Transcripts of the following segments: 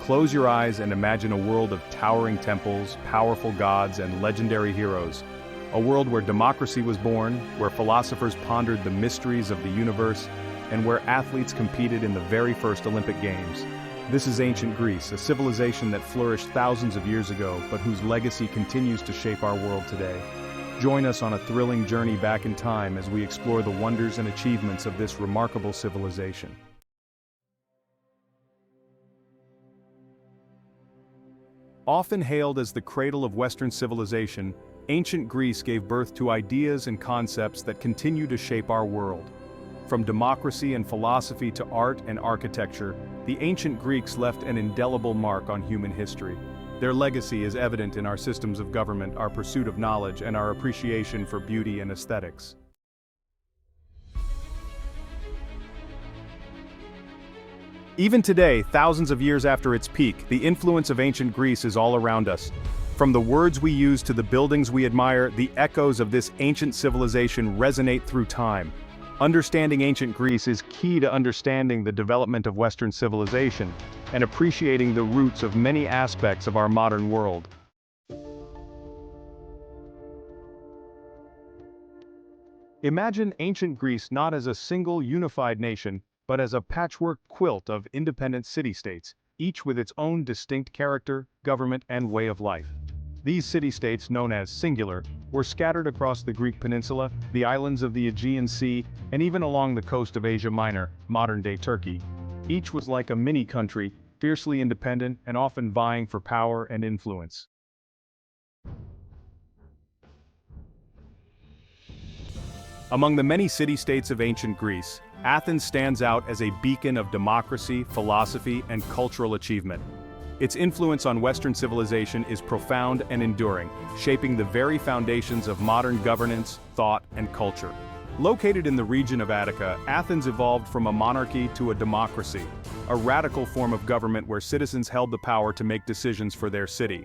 Close your eyes and imagine a world of towering temples, powerful gods, and legendary heroes. A world where democracy was born, where philosophers pondered the mysteries of the universe, and where athletes competed in the very first Olympic Games. This is ancient Greece, a civilization that flourished thousands of years ago, but whose legacy continues to shape our world today. Join us on a thrilling journey back in time as we explore the wonders and achievements of this remarkable civilization. Often hailed as the cradle of Western civilization, ancient Greece gave birth to ideas and concepts that continue to shape our world. From democracy and philosophy to art and architecture, the ancient Greeks left an indelible mark on human history. Their legacy is evident in our systems of government, our pursuit of knowledge, and our appreciation for beauty and aesthetics. Even today, thousands of years after its peak, the influence of ancient Greece is all around us. From the words we use to the buildings we admire, the echoes of this ancient civilization resonate through time. Understanding ancient Greece is key to understanding the development of Western civilization and appreciating the roots of many aspects of our modern world. Imagine ancient Greece not as a single unified nation, but as a patchwork quilt of independent city-states, each with its own distinct character, government, and way of life. These city-states, known as singular, were scattered across the Greek peninsula, the islands of the Aegean Sea, and even along the coast of Asia Minor, modern-day Turkey. Each was like a mini-country, fiercely independent and often vying for power and influence. Among the many city-states of ancient Greece, Athens stands out as a beacon of democracy, philosophy, and cultural achievement. Its influence on Western civilization is profound and enduring, shaping the very foundations of modern governance, thought, and culture. Located in the region of Attica, Athens evolved from a monarchy to a democracy, a radical form of government where citizens held the power to make decisions for their city.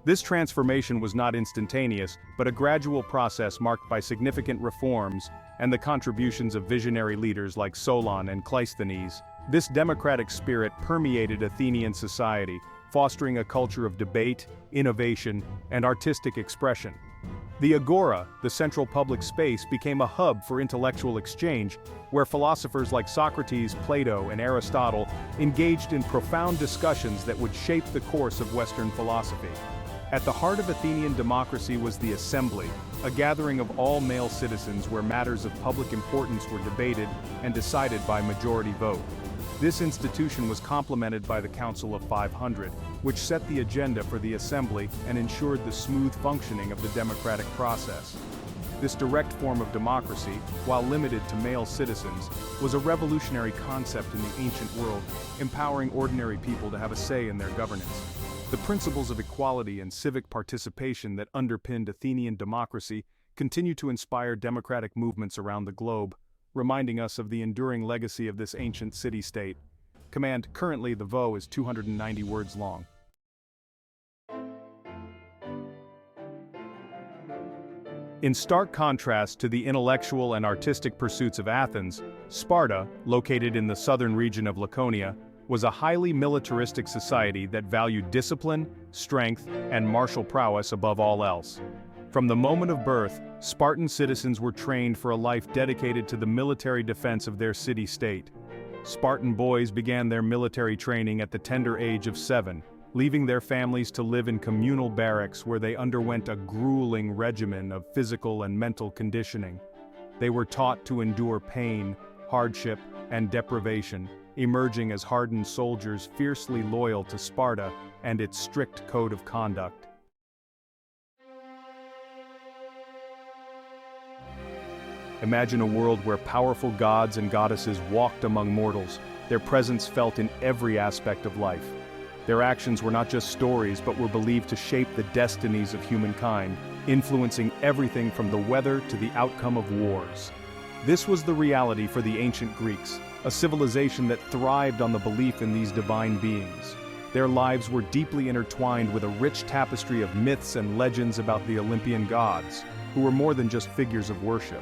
This transformation was not instantaneous, but a gradual process marked by significant reforms and the contributions of visionary leaders like Solon and Cleisthenes. This democratic spirit permeated Athenian society, fostering a culture of debate, innovation, and artistic expression. The agora, the central public space, became a hub for intellectual exchange, where philosophers like Socrates, Plato, and Aristotle engaged in profound discussions that would shape the course of Western philosophy. At the heart of Athenian democracy was the assembly, a gathering of all male citizens where matters of public importance were debated and decided by majority vote. This institution was complemented by the Council of 500, which set the agenda for the assembly and ensured the smooth functioning of the democratic process. This direct form of democracy, while limited to male citizens, was a revolutionary concept in the ancient world, empowering ordinary people to have a say in their governance. The principles of equality and civic participation that underpinned Athenian democracy continue to inspire democratic movements around the globe, reminding us of the enduring legacy of this ancient city-state. Currently the VO is 290 words long. In stark contrast to the intellectual and artistic pursuits of Athens, Sparta, located in the southern region of Laconia, was a highly militaristic society that valued discipline, strength, and martial prowess above all else. From the moment of birth, Spartan citizens were trained for a life dedicated to the military defense of their city-state. Spartan boys began their military training at the tender age of 7, leaving their families to live in communal barracks where they underwent a grueling regimen of physical and mental conditioning. They were taught to endure pain, hardship, and deprivation, emerging as hardened soldiers fiercely loyal to Sparta and its strict code of conduct. Imagine a world where powerful gods and goddesses walked among mortals, their presence felt in every aspect of life. Their actions were not just stories but were believed to shape the destinies of humankind, influencing everything from the weather to the outcome of wars. This was the reality for the ancient Greeks, a civilization that thrived on the belief in these divine beings. Their lives were deeply intertwined with a rich tapestry of myths and legends about the Olympian gods, who were more than just figures of worship.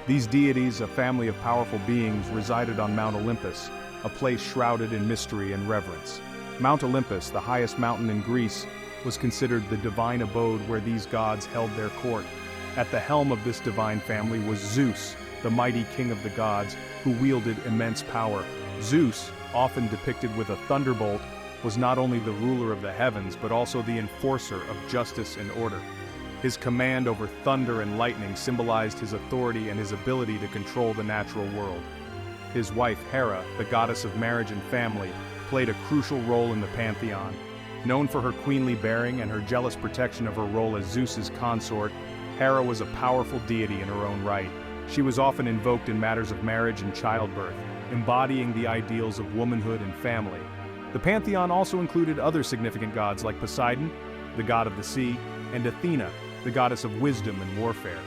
These deities, a family of powerful beings, resided on Mount Olympus, a place shrouded in mystery and reverence. Mount Olympus, the highest mountain in Greece, was considered the divine abode where these gods held their court. At the helm of this divine family was Zeus, the mighty king of the gods, who wielded immense power. Zeus, often depicted with a thunderbolt, was not only the ruler of the heavens but also the enforcer of justice and order. His command over thunder and lightning symbolized his authority and his ability to control the natural world. His wife Hera, the goddess of marriage and family, played a crucial role in the pantheon. Known for her queenly bearing and her jealous protection of her role as Zeus's consort, Hera was a powerful deity in her own right. She was often invoked in matters of marriage and childbirth, embodying the ideals of womanhood and family. The pantheon also included other significant gods like Poseidon, the god of the sea, and Athena, the goddess of wisdom and warfare.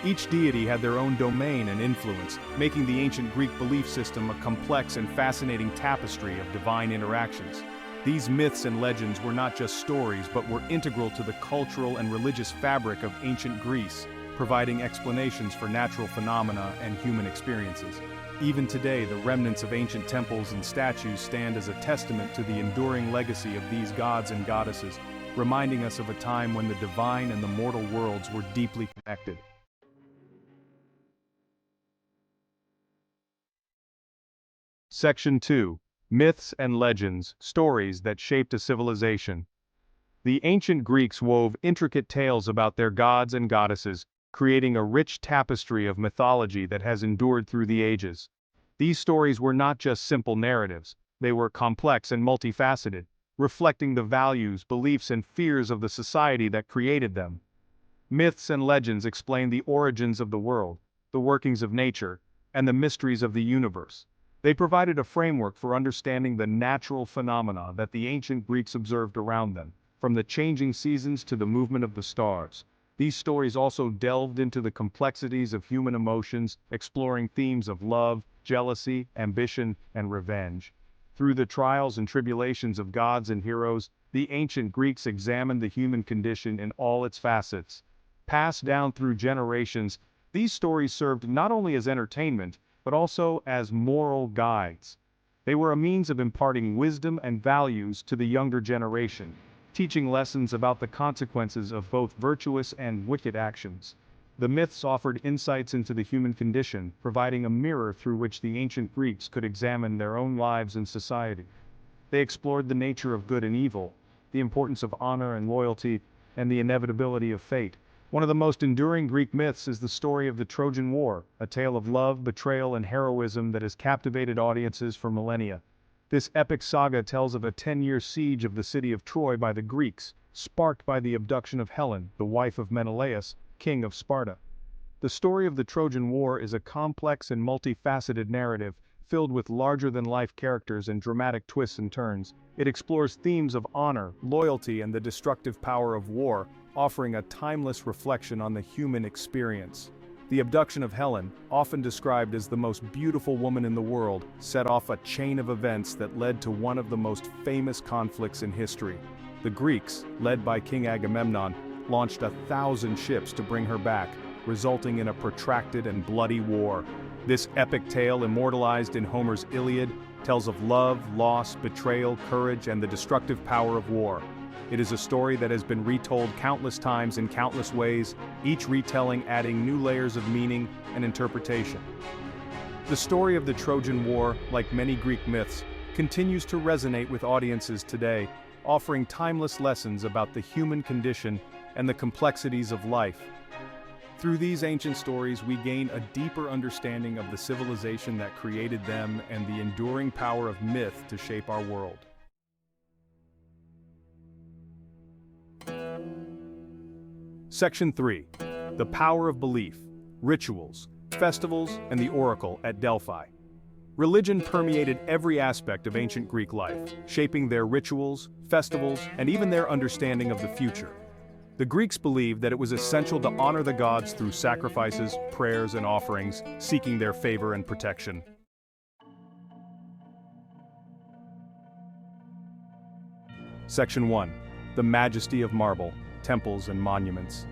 Each deity had their own domain and influence, making the ancient Greek belief system a complex and fascinating tapestry of divine interactions. These myths and legends were not just stories but were integral to the cultural and religious fabric of ancient Greece, providing explanations for natural phenomena and human experiences. Even today, the remnants of ancient temples and statues stand as a testament to the enduring legacy of these gods and goddesses, reminding us of a time when the divine and the mortal worlds were deeply connected. Section 2. Myths and Legends, Stories that Shaped a Civilization. The ancient Greeks wove intricate tales about their gods and goddesses, creating a rich tapestry of mythology that has endured through the ages. These stories were not just simple narratives, they were complex and multifaceted, reflecting the values, beliefs, and fears of the society that created them. Myths and legends explain the origins of the world, the workings of nature, and the mysteries of the universe. They provided a framework for understanding the natural phenomena that the ancient Greeks observed around them, from the changing seasons to the movement of the stars. These stories also delved into the complexities of human emotions, exploring themes of love, jealousy, ambition, and revenge. Through the trials and tribulations of gods and heroes, the ancient Greeks examined the human condition in all its facets. Passed down through generations, these stories served not only as entertainment, but also as moral guides. They were a means of imparting wisdom and values to the younger generation, teaching lessons about the consequences of both virtuous and wicked actions. The myths offered insights into the human condition, providing a mirror through which the ancient Greeks could examine their own lives and society. They explored the nature of good and evil, the importance of honor and loyalty, and the inevitability of fate. One of the most enduring Greek myths is the story of the Trojan War, a tale of love, betrayal, and heroism that has captivated audiences for millennia. This epic saga tells of a 10-year siege of the city of Troy by the Greeks, sparked by the abduction of Helen, the wife of Menelaus, king of Sparta. The story of the Trojan War is a complex and multifaceted narrative, filled with larger-than-life characters and dramatic twists and turns. It explores themes of honor, loyalty, and the destructive power of war, offering a timeless reflection on the human experience. The abduction of Helen, often described as the most beautiful woman in the world, set off a chain of events that led to one of the most famous conflicts in history. The Greeks, led by King Agamemnon, launched 1,000 ships to bring her back, resulting in a protracted and bloody war. This epic tale, immortalized in Homer's Iliad, tells of love, loss, betrayal, courage, and the destructive power of war. It is a story that has been retold countless times in countless ways, each retelling adding new layers of meaning and interpretation. The story of the Trojan War, like many Greek myths, continues to resonate with audiences today, offering timeless lessons about the human condition and the complexities of life. Through these ancient stories, we gain a deeper understanding of the civilization that created them and the enduring power of myth to shape our world. Section 3. The Power of Belief, Rituals, Festivals, and the Oracle at Delphi. Religion permeated every aspect of ancient Greek life, shaping their rituals, festivals, and even their understanding of the future. The Greeks believed that it was essential to honor the gods through sacrifices, prayers, and offerings, seeking their favor and protection. Section 1. The Majesty of Marble, Temples and Monuments.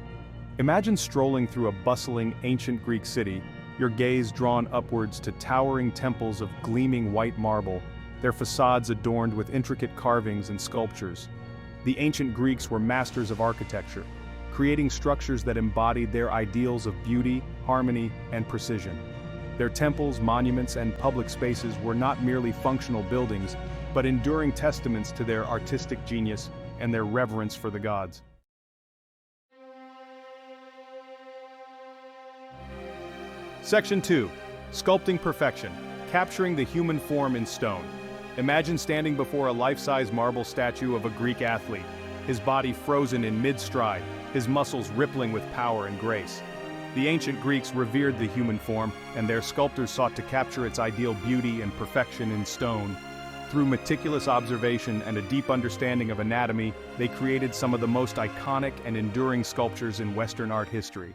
Imagine strolling through a bustling ancient Greek city, your gaze drawn upwards to towering temples of gleaming white marble. their facades adorned with intricate carvings and sculptures. The ancient Greeks were masters of architecture, creating structures that embodied their ideals of beauty, harmony, and precision. Their temples, monuments, and public spaces were not merely functional buildings, but enduring testaments to their artistic genius and their reverence for the gods. Section 2. Sculpting perfection, capturing the human form in stone. Imagine standing before a life-size marble statue of a Greek athlete, his body frozen in mid-stride, his muscles rippling with power and grace. The ancient Greeks revered the human form, and their sculptors sought to capture its ideal beauty and perfection in stone. Through meticulous observation and a deep understanding of anatomy, they created some of the most iconic and enduring sculptures in Western art history.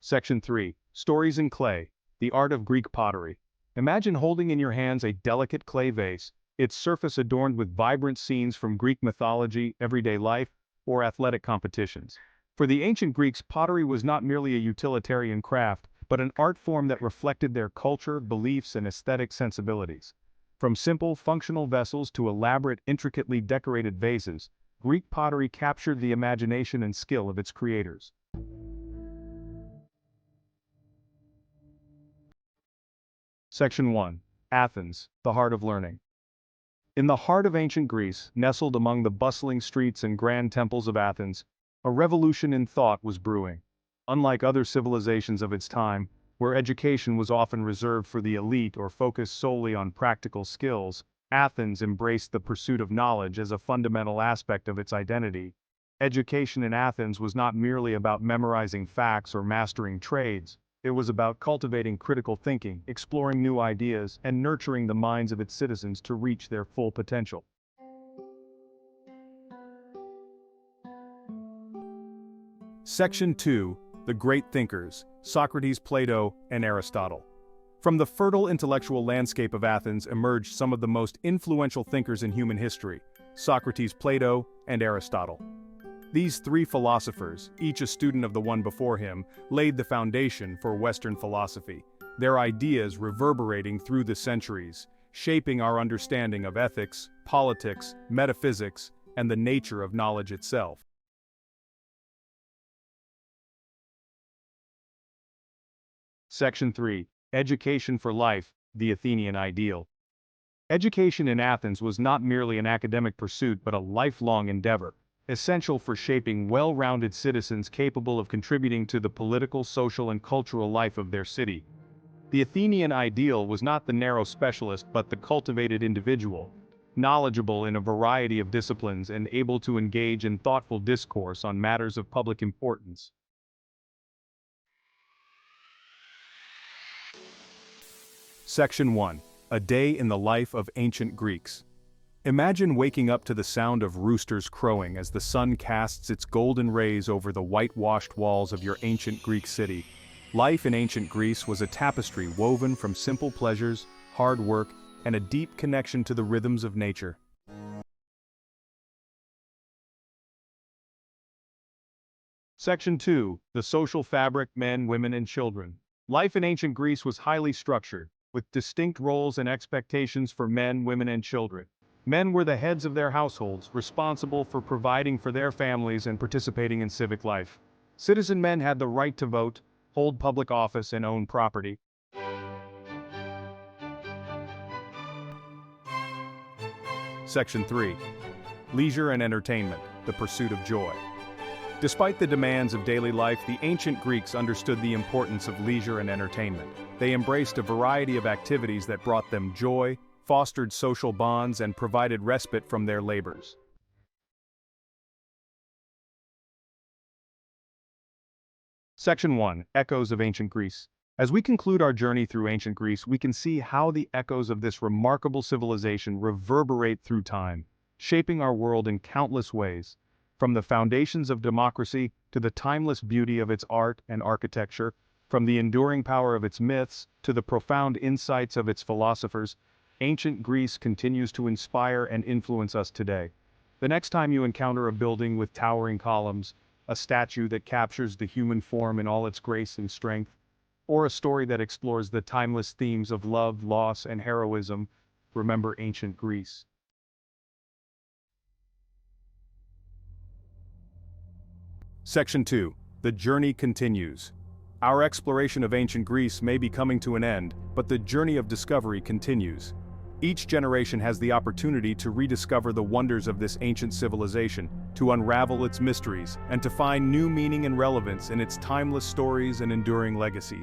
Section 3. Stories in Clay, the Art of Greek Pottery. Imagine holding in your hands a delicate clay vase, its surface adorned with vibrant scenes from Greek mythology, everyday life, or athletic competitions. For the ancient Greeks, pottery was not merely a utilitarian craft, but an art form that reflected their culture, beliefs, and aesthetic sensibilities. From simple, functional vessels to elaborate, intricately decorated vases, Greek pottery captured the imagination and skill of its creators. Section 1. Athens, the heart of learning. In the heart of ancient Greece, nestled among the bustling streets and grand temples of Athens, a revolution in thought was brewing. Unlike other civilizations of its time, where education was often reserved for the elite or focused solely on practical skills, Athens embraced the pursuit of knowledge as a fundamental aspect of its identity. Education in Athens was not merely about memorizing facts or mastering trades. It was about cultivating critical thinking, exploring new ideas, and nurturing the minds of its citizens to reach their full potential. Section 2. The Great Thinkers, Socrates, Plato, and Aristotle. From the fertile intellectual landscape of Athens emerged some of the most influential thinkers in human history: Socrates, Plato, and Aristotle. These three philosophers, each a student of the one before him, laid the foundation for Western philosophy, their ideas reverberating through the centuries, shaping our understanding of ethics, politics, metaphysics, and the nature of knowledge itself. Section 3. Education for Life, the Athenian Ideal. Education in Athens was not merely an academic pursuit but a lifelong endeavor, essential for shaping well-rounded citizens capable of contributing to the political, social, and cultural life of their city. The Athenian ideal was not the narrow specialist but the cultivated individual, knowledgeable in a variety of disciplines and able to engage in thoughtful discourse on matters of public importance. Section 1. A Day in the Life of Ancient Greeks. Imagine waking up to the sound of roosters crowing as the sun casts its golden rays over the whitewashed walls of your ancient Greek city. Life in ancient Greece was a tapestry woven from simple pleasures, hard work, and a deep connection to the rhythms of nature. Section 2. The Social Fabric, Men, Women, and Children. Life in ancient Greece was highly structured, with distinct roles and expectations for men, women, and children. Men were the heads of their households, responsible for providing for their families and participating in civic life. Citizen men had the right to vote, hold public office, and own property. Section 3. Leisure and Entertainment, the Pursuit of Joy. Despite the demands of daily life, the ancient Greeks understood the importance of leisure and entertainment. They embraced a variety of activities that brought them joy, fostered social bonds, and provided respite from their labors. Section 1. Echoes of Ancient Greece. As we conclude our journey through ancient Greece, we can see how the echoes of this remarkable civilization reverberate through time, shaping our world in countless ways. From the foundations of democracy to the timeless beauty of its art and architecture, from the enduring power of its myths to the profound insights of its philosophers, ancient Greece continues to inspire and influence us today. The next time you encounter a building with towering columns, a statue that captures the human form in all its grace and strength, or a story that explores the timeless themes of love, loss, and heroism. Remember ancient Greece. Section 2. The journey continues. Our exploration of ancient Greece may be coming to an end, but the journey of discovery continues. Each generation has the opportunity to rediscover the wonders of this ancient civilization, to unravel its mysteries, and to find new meaning and relevance in its timeless stories and enduring legacies.